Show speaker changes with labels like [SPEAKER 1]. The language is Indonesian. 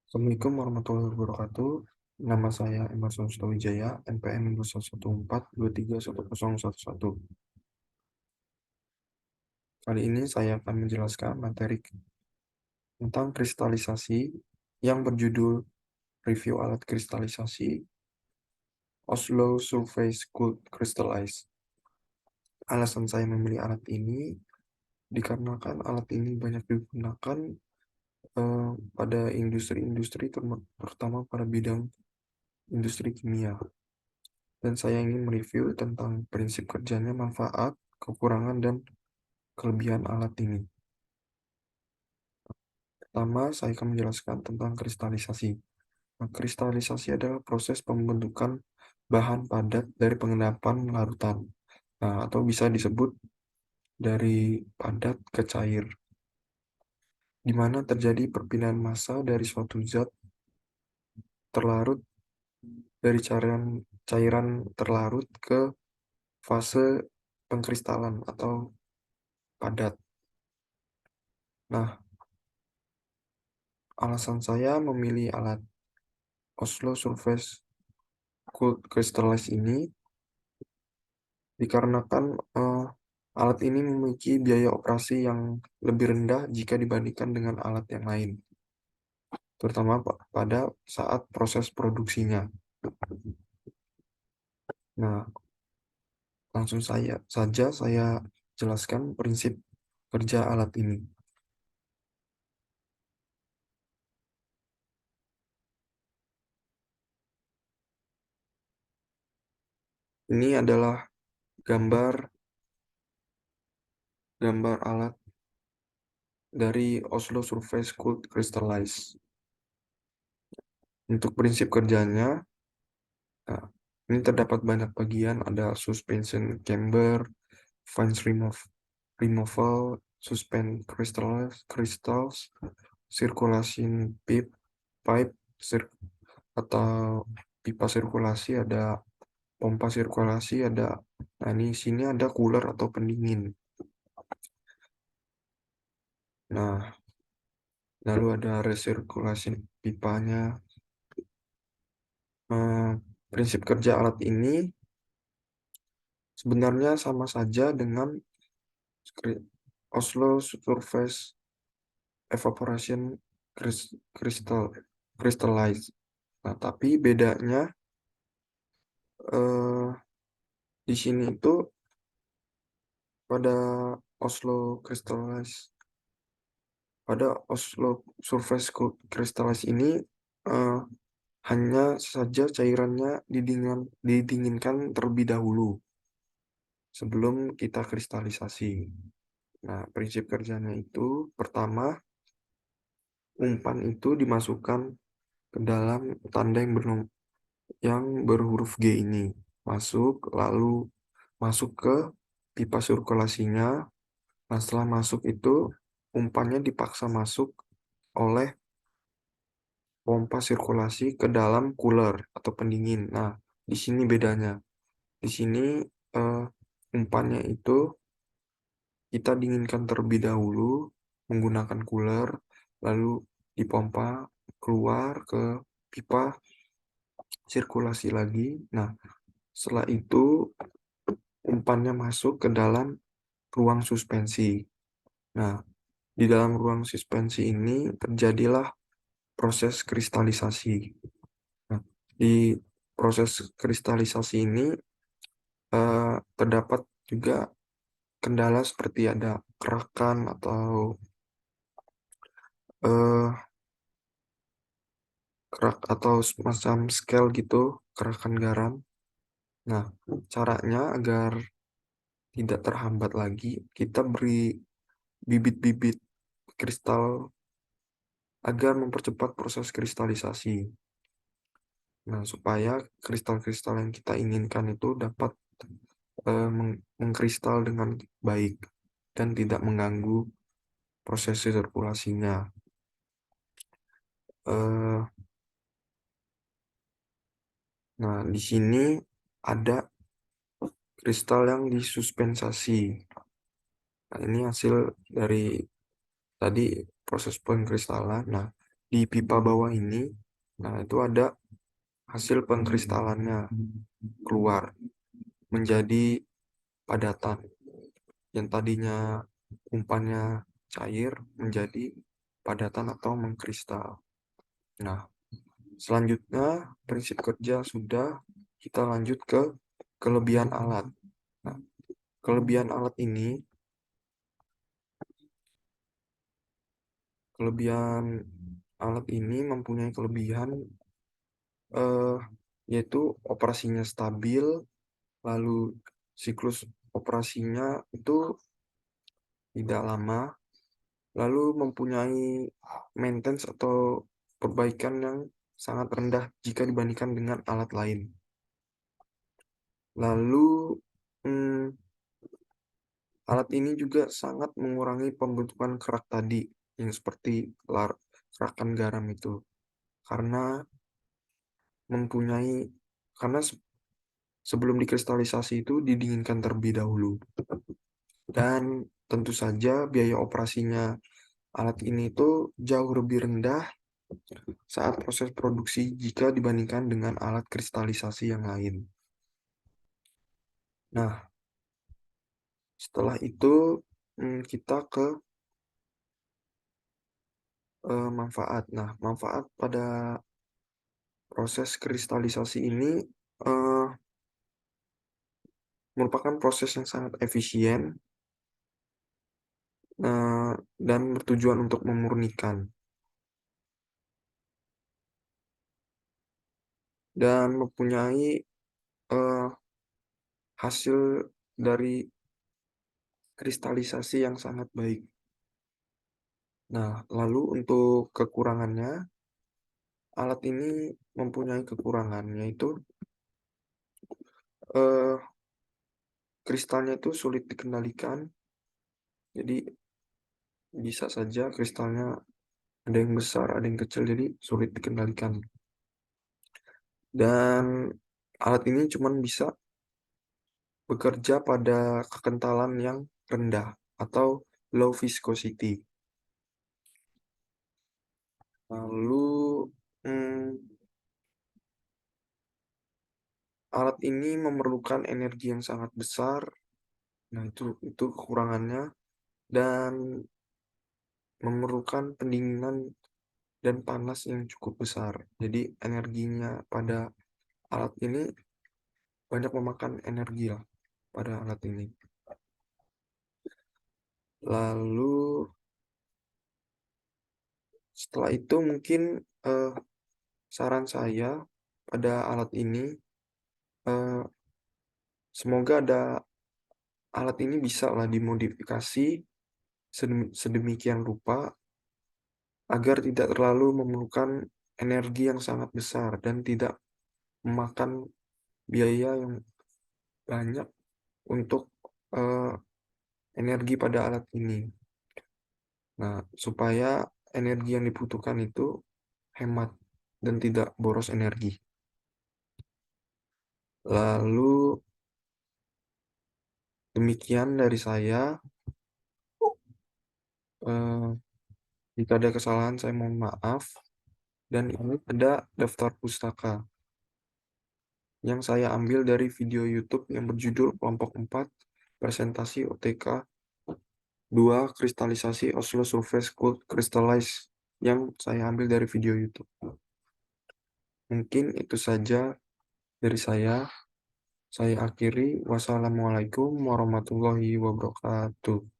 [SPEAKER 1] Assalamualaikum warahmatullahi wabarakatuh. Nama saya Emerson Wijaya, NPM 114231011. Kali ini saya akan menjelaskan materi tentang kristalisasi yang berjudul Review Alat Kristalisasi Oslo Surface Cooled Crystallize. Alasan saya memilih alat ini dikarenakan alat ini banyak digunakan pada industri-industri terutama pada bidang industri kimia. Dan saya ingin mereview tentang prinsip kerjanya, manfaat, kekurangan, dan kelebihan alat ini. Pertama, saya akan menjelaskan tentang kristalisasi. Nah, kristalisasi adalah proses pembentukan bahan padat dari pengendapan larutan, atau bisa disebut dari padat ke cair, di mana terjadi perpindahan massa dari suatu zat terlarut dari cairan terlarut ke fase pengkristalan atau padat. Nah, alasan saya memilih alat Oslo Surface Cooled Crystallize ini dikarenakan alat ini memiliki biaya operasi yang lebih rendah jika dibandingkan dengan alat yang lain, terutama pada saat proses produksinya. Nah, langsung saja saya jelaskan prinsip kerja alat ini. Ini adalah gambar alat dari Oslo Surface Cooled Crystallize. Untuk prinsip kerjanya, nah, ini terdapat banyak bagian, ada suspension chamber, fines removal, suspend crystals, circulation pipe atau pipa sirkulasi, ada pompa sirkulasi, ada. Nah, ini sini ada cooler atau pendingin. Nah, lalu ada resirkulasi pipanya. Prinsip kerja alat ini sebenarnya sama saja dengan Oslo Surface Evaporation Crystallize. Nah, tapi bedanya eh, di sini itu pada Oslo Crystallize, pada Oslo Surface Crystallize ini eh, hanya saja cairannya didinginkan terlebih dahulu sebelum kita kristalisasi. Nah, prinsip kerjanya itu pertama, umpan itu dimasukkan ke dalam tanda yang berhuruf G ini. Lalu masuk ke pipa sirkulasinya. Nah, setelah masuk itu, umpannya dipaksa masuk oleh pompa sirkulasi ke dalam cooler atau pendingin. Nah, di sini bedanya. Di sini eh, umpannya itu kita dinginkan terlebih dahulu menggunakan cooler, lalu dipompa keluar ke pipa sirkulasi lagi. Nah, setelah itu umpannya masuk ke dalam ruang suspensi. Nah, di dalam ruang suspensi ini terjadilah proses kristalisasi. Nah, di proses kristalisasi ini terdapat juga kendala seperti ada kerakan atau eh, kerak atau semacam scale gitu, kerakan garam. Nah, caranya agar tidak terhambat lagi, kita beri bibit-bibit kristal agar mempercepat proses kristalisasi. Nah, supaya kristal-kristal yang kita inginkan itu dapat mengkristal dengan baik dan tidak mengganggu proses sirkulasinya. Eh, nah, di sini ada kristal yang disuspensasi. Nah, ini hasil dari tadi proses pengkristalan. Nah, di pipa bawah ini, nah itu ada hasil pengkristalannya keluar menjadi padatan yang tadinya umpannya cair menjadi padatan atau mengkristal. Nah, selanjutnya prinsip kerja sudah, kita lanjut ke kelebihan alat. Nah, kelebihan alat ini, kelebihan alat ini mempunyai kelebihan eh, yaitu operasinya stabil, lalu siklus operasinya itu tidak lama, lalu mempunyai maintenance atau perbaikan yang sangat rendah jika dibandingkan dengan alat lain. Lalu hmm, alat ini juga sangat mengurangi pembentukan kerak tadi yang seperti kerakan garam itu, karena mempunyai karena sebelum dikristalisasi itu didinginkan terlebih dahulu. Dan tentu saja biaya operasinya alat ini itu jauh lebih rendah saat proses produksi jika dibandingkan dengan alat kristalisasi yang lain. Nah, setelah itu kita ke manfaat. Nah, manfaat pada proses kristalisasi ini eh, merupakan proses yang sangat efisien dan bertujuan untuk memurnikan dan mempunyai eh, hasil dari kristalisasi yang sangat baik. Nah, lalu untuk kekurangannya, alat ini mempunyai kekurangan, yaitu eh, kristalnya itu sulit dikendalikan, jadi bisa saja kristalnya ada yang besar, ada yang kecil, jadi sulit dikendalikan. Dan alat ini cuma bisa bekerja pada kekentalan yang rendah atau low viscosity. Lalu hmm, alat ini memerlukan energi yang sangat besar. Nah, itu kekurangannya, dan memerlukan pendinginan dan panas yang cukup besar. Jadi energinya pada alat ini banyak memakan energi lah pada alat ini. Lalu setelah itu mungkin eh, saran saya pada alat ini, eh, semoga alat ini bisa lah dimodifikasi sedemikian rupa agar tidak terlalu memerlukan energi yang sangat besar dan tidak memakan biaya yang banyak untuk eh, energi pada alat ini. Nah, supaya energi yang dibutuhkan itu hemat dan tidak boros energi. Lalu demikian dari saya. Eh, Jika ada kesalahan saya mohon maaf. Dan ini ada daftar pustaka yang saya ambil dari video YouTube yang berjudul Kelompok 4 Presentasi OTK 2 Kristalisasi Oslo Surface Cold Crystallize, yang saya ambil dari video YouTube. Mungkin itu saja dari saya. Saya akhiri. Wassalamualaikum warahmatullahi wabarakatuh.